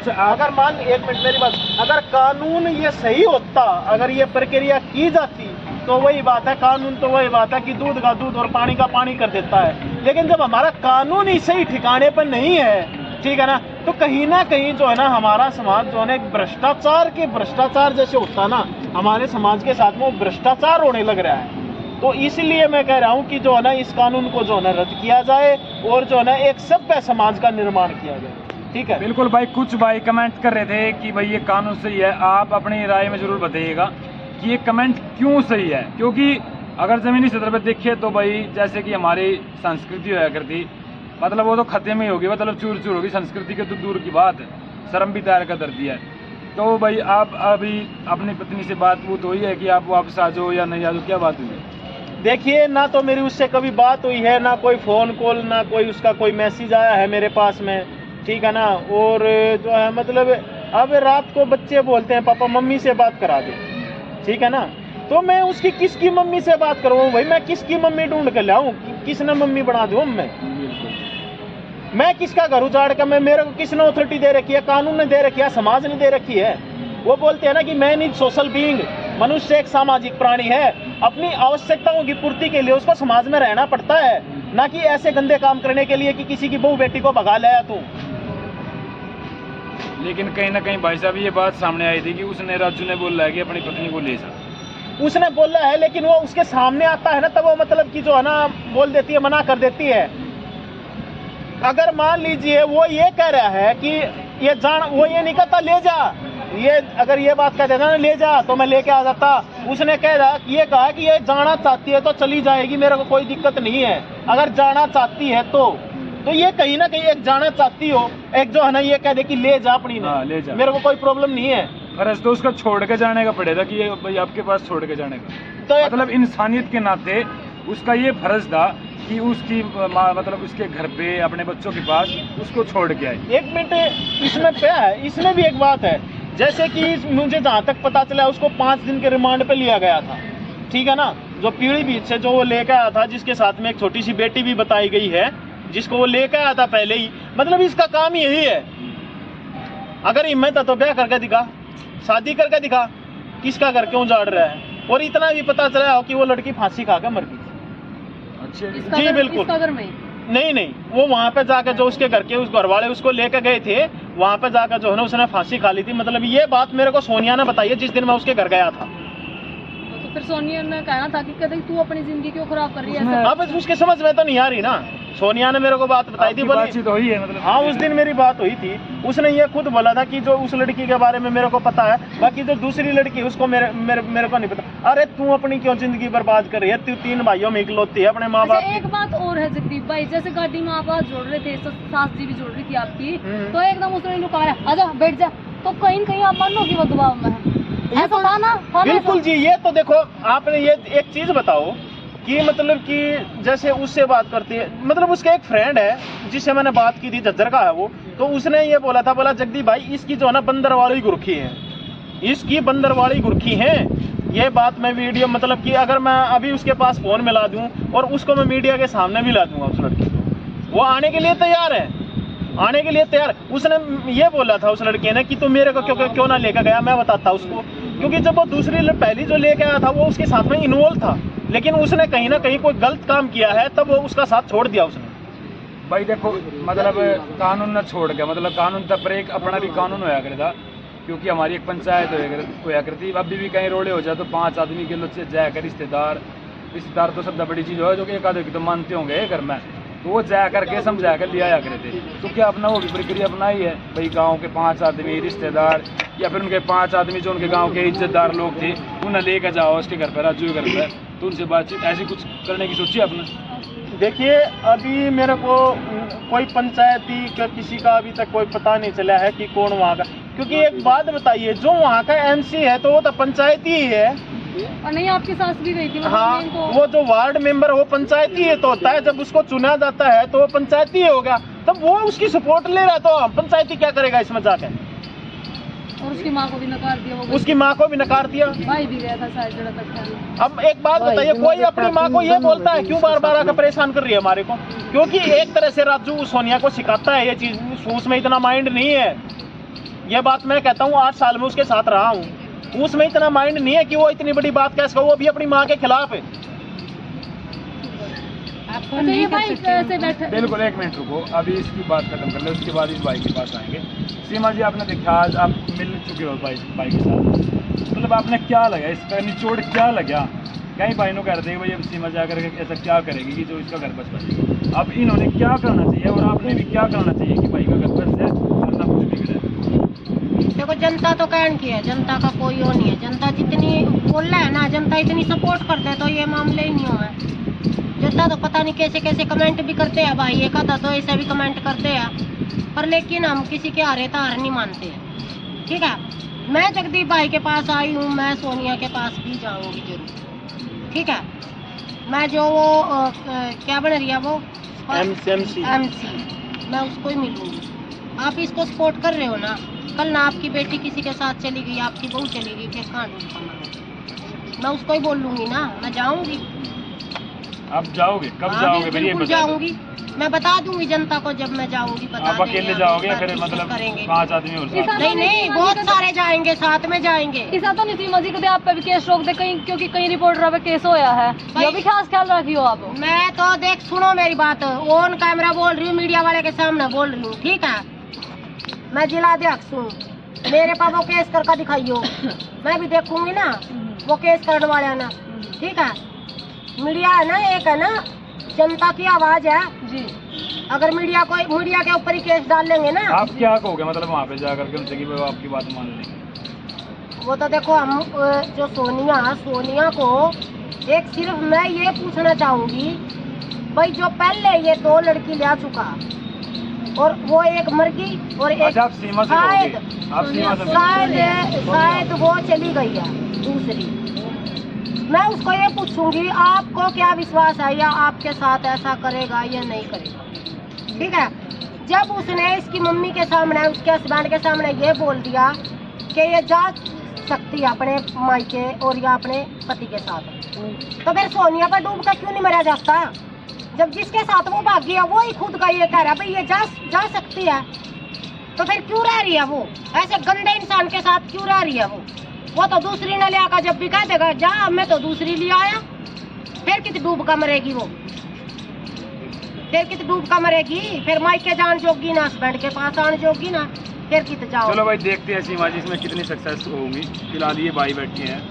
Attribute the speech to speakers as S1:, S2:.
S1: अगर मान एक मिनट मेरी बात, अगर कानून ये सही होता, अगर ये प्रक्रिया की जाती तो वही बात है, कानून तो वही बात है कि दूध का दूध और पानी का पानी कर देता है। लेकिन जब हमारा कानून ही सही ठिकाने पर नहीं है, ठीक है ना, तो कहीं ना कहीं जो है ना हमारा समाज जो है ना एक भ्रष्टाचार जैसे होता ना, हमारे समाज के साथ में वो भ्रष्टाचार होने लग रहा है। तो इसलिए मैं कह रहा हूँ कि जो है ना इस कानून को जो है ना रद्द किया जाए और जो है ना एक सभ्य समाज का निर्माण किया जाए। ठीक है,
S2: बिल्कुल भाई। कुछ भाई कमेंट कर रहे थे कि भाई ये कानून सही है, आप अपनी राय में जरूर बताइएगा कि ये कमेंट क्यों सही है। क्योंकि अगर ज़मीनी सतह पर देखिए तो भाई जैसे कि हमारी संस्कृति होया करती, मतलब वो तो खत्म ही होगी, मतलब चूर चूर होगी। संस्कृति के तो दूर की बात है, शर्म भी तैयार कर दर्दी है। तो भाई आप अभी अपनी पत्नी से बात वो तो हुई है कि आप वापस आ जाओ या नहीं आ जाओ, क्या बात हुई है?
S1: देखिए ना तो मेरी उससे कभी बात हुई है, ना कोई फ़ोन कॉल, ना कोई उसका कोई मैसेज आया है मेरे पास में, ठीक है ना। और जो है मतलब अब रात को बच्चे बोलते हैं पापा मम्मी से बात करा दे, ठीक है ना। तो मैं उसकी किसकी मम्मी से बात करूँ भाई? मैं किसकी मम्मी ढूंढ कर लाऊं? किसने मम्मी बना दूं? मैं किसका घर उजाड़ कर, मैं मेरे को किसने अथॉरिटी दे रखी है? कानून ने दे रखी है, समाज ने दे रखी है। वो बोलते हैं ना कि मैन इज सोशल बीइंग, मनुष्य एक सामाजिक प्राणी है, अपनी आवश्यकताओं की पूर्ति के लिए उसको समाज में रहना पड़ता है, ना कि ऐसे गंदे काम करने के लिए कि किसी की बहू बेटी को भगा लाया तू।
S2: लेकिन कहीं ना कहीं भाई साहब ये बात सामने आई थी कि उसने, राजू ने बोला है कि अपनी पत्नी को ले जा,
S1: उसने बोला है, लेकिन वो उसके सामने आता है ना तब वो मतलब कि जो है ना बोल देती है, मना कर देती है। अगर मान लीजिए वो ये कह रहा है कि ये जान, वो ये नहीं कहता ले जा, ये अगर ये बात कह देता ना ले जा तो मैं लेके आ जाता। उसने ये कहा कि ये जाना चाहती है तो चली जाएगी, मेरे को कोई दिक्कत नहीं है, अगर जाना चाहती है तो ये कहीं ना कहीं एक जाना चाहती हो, एक जो है ना ये कह दे कि ले जा अपनी ने,
S2: ले जा, मेरे
S1: को कोई प्रॉब्लम नहीं है।
S2: फर्ज तो उसका छोड़ के जाने का पड़ेगा कि ये भाई आपके पास छोड़ के जाने का, तो मतलब इंसानियत के नाते उसका ये फर्ज था कि उसकी मतलब उसके घर पे अपने बच्चों के पास उसको छोड़ के आए।
S1: एक मिनट, इसमें क्या है, इसमें भी एक बात है, जैसे कि मुझे जहाँ तक पता चला उसको 5 दिन के रिमांड पे लिया गया था, ठीक है ना। जो पीलीभीत से जो वो लेकर आया था, जिसके साथ में एक छोटी सी बेटी भी बताई गई है, जिसको वो लेकर आया था पहले ही, मतलब इसका काम यही है। अगर हिम्मत है तो ब्याह करके दिखा, शादी करके दिखा, किसका घर क्यों उजाड़ रहा है। और इतना भी पता चला हो कि वो लड़की फांसी खा के मर गई।
S2: अच्छा
S1: जी बिल्कुल नहीं, वो वहाँ पे जाकर जो उसके घर के उस घर वाले उसको लेकर गए थे, वहाँ पे जाकर जो है ना उसने फांसी खा ली थी। मतलब ये बात मेरे को सोनिया ने बताई है जिस दिन मैं उसके घर गया था।
S3: तो फिर सोनिया ने कहना था कि कहते तू अपनी जिंदगी क्यों खराब कर रही है?
S1: अब उसके समझ में तो नहीं आ रही ना। सोनिया ने मेरे को बात बताई थी,
S2: बातचीत हुई है मतलब।
S1: हाँ उस दिन मेरी बात हुई थी, उसने ये खुद बोला था कि जो उस लड़की के बारे में मेरे को पता है, बाकी जो दूसरी लड़की उसको मेरे को नहीं पता। अरे तू अपनी क्यों जिंदगी बर्बाद कर रही है? तू 3 भाइयों में इकलौती है अपने माँ बाप।
S3: एक बात और है जगदीप भाई, जैसे गाड़ी में आप जोड़ रहे थे, सास जी भी जोड़ रही थी आपकी, तो एकदम उसने लुकाया आजा बैठ जा, तो कहीं न कहीं आप मानो कि वो दबाव में है, ऐसा था ना?
S1: बिल्कुल जी। ये तो देखो आपने ये एक चीज बताओ कि मतलब कि जैसे उससे बात करती है, मतलब उसका एक फ्रेंड है जिससे मैंने बात की थी, झज्जर का है वो, तो उसने ये बोला था, बोला जगदीप भाई इसकी जो है ना बंदरवाड़ी गुरखी है, इसकी बंदरवाड़ी गुरखी है। ये बात मैं वीडियो मतलब कि अगर मैं अभी उसके पास फोन मिला दूं और उसको मैं मीडिया के सामने भी ला दूंगा उस लड़की को, वो आने के लिए तैयार है, आने के लिए तैयार। उसने ये बोला था उस लड़के ने कि तू मेरे को क्यों ना लेकर गया, मैं बताता उसको, क्योंकि जब वो दूसरी पहली जो लेके आया था वो उसके साथ में इन्वॉल्व था, लेकिन उसने कहीं ना कहीं कोई गलत काम किया है, तब वो उसका साथ छोड़ दिया उसने।
S2: भाई देखो मतलब कानून न छोड़ के, मतलब कानून तब पर एक अपना भी कानून होया करता, क्योंकि हमारी एक पंचायत होया करती। अभी भी कहीं रोड़े हो जाए तो 5 आदमी के लोग जाकर रिश्तेदार तो सबसे बड़ी चीज़ हो जो कि एक आदमी की तो मानते होंगे घर में, तो वो जा करके समझा कर लिया करे थे। तो क्या अपना वो भी प्रक्रिया अपनाई है भाई, गांव के 5 आदमी रिश्तेदार या फिर उनके 5 आदमी जो उनके गांव के इज्जतदार लोग थे, उन्हें लेकर जाओ उसके घर पर, राजू के घर पर, तो उनसे बातचीत ऐसी कुछ करने की सोची आपने?
S1: देखिए अभी मेरे को कोई पंचायती किसी का अभी तक कोई पता नहीं चला है कि कौन वहाँ का, क्योंकि एक बात बताइए, जो वहाँ का MC है तो वो तो पंचायती ही है।
S3: और नहीं आपकी सास भी गई थी?
S1: हाँ वो जो वार्ड मेंबर वो पंचायती है तो होता है, जब उसको चुना जाता है तो वो पंचायती होगा, तब वो उसकी सपोर्ट ले रहा है, तो पंचायती क्या करेगा इसमें जाकर?
S3: और उसकी माँ को भी नकार दिया,
S1: उसकी माँ को भी नकार दिया,
S3: भाई भी गया था शायद जरा तक।
S1: अब एक बात बताइए, कोई अपनी माँ को ये बोलता है क्यों बार बार आकर परेशान कर रही है हमारे को? क्योंकि एक तरह से राजू सोनिया को सिखाता है ये चीज, उसमें इतना माइंड नहीं है, ये बात मैं कहता हूँ 8 साल में उसके साथ रहा हूँ, उसमें इतना माइंड नहीं है कि वो इतनी बड़ी बात कैसे कहो, वो भी अपनी माँ के खिलाफ है।
S3: अच्छा ये भाई ऐसे बैठे
S2: बिल्कुल, एक मिनट रुको, अभी इसकी बात खत्म कर ले, उसके बाद इस भाई के पास आएंगे। सीमा जी, आपने देखा आज आप मिल चुके हो भाई के साथ, मतलब आपने क्या लगा, इसका निचोड़ क्या लगा? कई भाई ने कह रहे थे भाई अब सीमा जाकर ऐसा क्या करेगी कि जो इसका घर बच पाए। अब इन्होंने क्या करना चाहिए और आपने भी क्या करना चाहिए कि भाई का घर बच जाए और ना कुछ बिगड़े?
S4: देखो, जनता तो कहन की है, जनता का कोई वो नहीं है। जनता जितनी बोल रहा है ना, जनता इतनी सपोर्ट करते है तो ये मामले ही नहीं हुए। जनता तो पता नहीं कैसे कैसे कमेंट भी करते हैं भाई, एक आधा तो ऐसा भी कमेंट करते हैं, पर लेकिन हम किसी के हारे तो हार नहीं मानते हैं। ठीक है, मैं जगदीप भाई के पास आई हूँ, मैं सोनिया के पास भी जाऊँगी जरूर। ठीक है, मैं जो वो क्या बन रही है वो
S1: MC
S4: मैं उसको ही मिलूंगी। आप इसको सपोर्ट कर रहे हो ना, कल ना आपकी बेटी किसी के साथ चली गई, आपकी बहू चली गई, फिर कहाँ ढूंढ पाऊंगा? मैं उसको ही बोल लूंगी ना, मैं जाऊंगी।
S2: आप जाओगे कब?
S4: हाँ,
S2: जाओगे फिर ये
S4: बिल्कुल
S2: बता दो।
S4: जाऊंगी, मैं बता दूंगी जनता को जब मैं जाऊंगी। बता
S2: आप अकेले
S4: देंगे,
S2: जाओगे
S4: आप
S2: फिर?
S4: डिस्कस
S2: मतलब
S4: करेंगे।
S2: 5 आदमी और साथ में?
S4: नहीं नहीं, बहुत सारे जाएंगे, साथ में जाएंगे।
S3: ऐसा तो नहीं सीमा जी कभी आप पे भी केस रोक दे कहीं, क्योंकि कई रिपोर्टर पे केस होया है, ये भी खास ख्याल रखियो आप।
S4: मैं तो देख, सुनो मेरी बात, ऑन कैमरा बोल रही हूँ, मीडिया वाले के सामने बोल रही हूँ। ठीक है, मैं जिलाध्यक्ष हूँ, मेरे पास वो केस करके दिखाइयो, मैं भी देखूंगी ना वो केस करने वाले ना। ठीक है, मीडिया है ना, एक है ना जनता की आवाज है
S3: जी।
S4: अगर मीडिया के ऊपर ही केस डाल लेंगे ना,
S2: आप क्या कहोगे मतलब वहाँ पे जाकर के उनसे कि वो आपकी बात मान लेंगे?
S4: वो तो देखो, हम जो सोनिया को एक सिर्फ मैं ये पूछना चाहूंगी भाई, जो पहले ये 2 लड़की ले चुका और वो एक मर गई और एक
S2: अच्छा, आप सीमा से
S4: शायद
S2: कहोगे? आप सीमा से
S4: शायद वो चली गई है दूसरी। मैं उसको ये पूछूंगी, आपको क्या विश्वास है या आपके साथ ऐसा करेगा या नहीं करेगा? ठीक है, जब उसने इसकी मम्मी के सामने, उसके हस्बैंड के सामने ये बोल दिया कि ये जा सकती है अपने मायके और या अपने पति के साथ, तो फिर सोनिया पर डूब कर क्यों नहीं मरा जाता? जब जिसके साथ वो भाग गया वो ही खुद का ये कह रहा है भाई ये जा सकती है, तो फिर क्यों रह रही है वो ऐसे गंदे इंसान के साथ? क्यों रह रही है वो तो दूसरी ने ले आकर जब भी कह देगा जा, मैं तो दूसरी ले आया, फिर कितनी डूब का मरेगी वो? फिर कितनी डूब का मरेगी? फिर मायके जान जोगी ना, हस्बैंड के पास आने जोगी ना, फिर कित जाओ।
S2: चलो भाई, देखते हैं सीमा जी इसमें कितनी सक्सेस होंगी। फिलहाल ये भाई बैठे हैं,